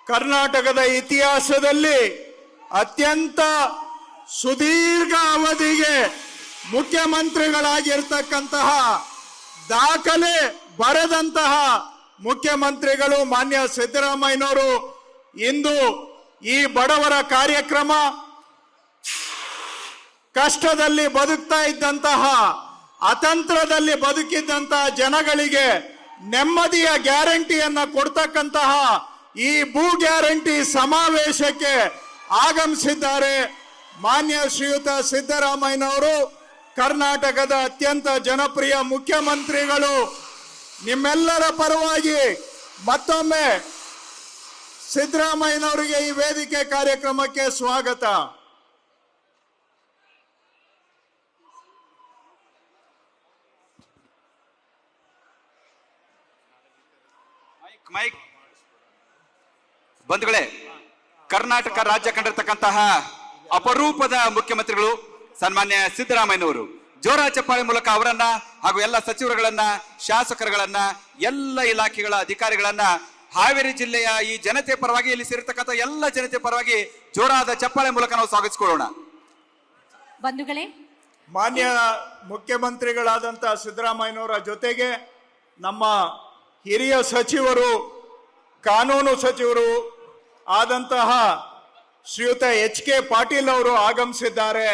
ಕರ್ನಾಟಕದ ಇತಿಹಾಸದಲ್ಲಿ ಅತ್ಯಂತ ಸುದೀರ್ಘ ಅವಧಿಗೆ ಮುಖ್ಯಮಂತ್ರಿಗಳಾಗಿರ್ತಕ್ಕಂತಹ ದಾಖಲೆ ಬರೆದಂತಹ ಮುಖ್ಯಮಂತ್ರಿಗಳು ಮಾನ್ಯ ಸಿದ್ದರಾಮಯ್ಯನವರು ಇಂದು ಈ ಬಡವರ ಕಾರ್ಯಕ್ರಮ, ಕಷ್ಟದಲ್ಲಿ ಬದುಕ್ತಾ ಇದ್ದಂತಹ, ಅತಂತ್ರದಲ್ಲಿ ಬದುಕಿದ್ದಂತಹ ಜನಗಳಿಗೆ ನೆಮ್ಮದಿಯ ಗ್ಯಾರಂಟಿಯನ್ನ ಕೊಡ್ತಕ್ಕಂತಹ ಈ ಭೂ ಗ್ಯಾರಂಟಿ ಸಮಾವೇಶಕ್ಕೆ ಆಗಮಿಸಿದ್ದಾರೆ. ಮಾನ್ಯ ಶ್ರೀಯುತ ಸಿದ್ದರಾಮಯ್ಯನವರು ಕರ್ನಾಟಕದ ಅತ್ಯಂತ ಜನಪ್ರಿಯ ಮುಖ್ಯಮಂತ್ರಿಗಳು. ನಿಮ್ಮೆಲ್ಲರ ಪರವಾಗಿ ಮತ್ತೊಮ್ಮೆ ಸಿದ್ದರಾಮಯ್ಯನವರಿಗೆ ಈ ವೇದಿಕೆ ಕಾರ್ಯಕ್ರಮಕ್ಕೆ ಸ್ವಾಗತ. ಮೈಕ್ ಬಂಧುಗಳೇ, ಕರ್ನಾಟಕ ರಾಜ್ಯ ಕಂಡಿರ್ತಕ್ಕಂತಹ ಅಪರೂಪದ ಮುಖ್ಯಮಂತ್ರಿಗಳು ಸನ್ಮಾನ್ಯ ಸಿದ್ದರಾಮಯ್ಯನವರು. ಜೋರ ಚಪ್ಪಾಳೆ ಮೂಲಕ ಅವರನ್ನ ಹಾಗೂ ಎಲ್ಲ ಸಚಿವರುಗಳನ್ನ, ಶಾಸಕರುಗಳನ್ನ, ಎಲ್ಲ ಇಲಾಖೆಗಳ ಅಧಿಕಾರಿಗಳನ್ನ, ಹಾವೇರಿ ಜಿಲ್ಲೆಯ ಈ ಜನತೆ ಪರವಾಗಿ, ಇಲ್ಲಿ ಸೇರಿರ್ತಕ್ಕಂಥ ಎಲ್ಲ ಜನತೆ ಪರವಾಗಿ ಜೋರಾದ ಚಪ್ಪಾಳೆ ಮೂಲಕ ನಾವು ಸ್ವಾಗತಿಸಿಕೊಳ್ಳೋಣ. ಬಂಧುಗಳೇ, ಮಾನ್ಯ ಮುಖ್ಯಮಂತ್ರಿಗಳಾದಂತಹ ಸಿದ್ದರಾಮಯ್ಯನವರ ಜೊತೆಗೆ ನಮ್ಮ ಹಿರಿಯ ಸಚಿವರು, ಕಾನೂನು ಸಚಿವರು ಆದಂತಹ ಶ್ರೀಯುತ ಎಚ್ ಕೆ ಪಾಟೀಲ್ ಅವರು ಆಗಮಿಸಿದ್ದಾರೆ.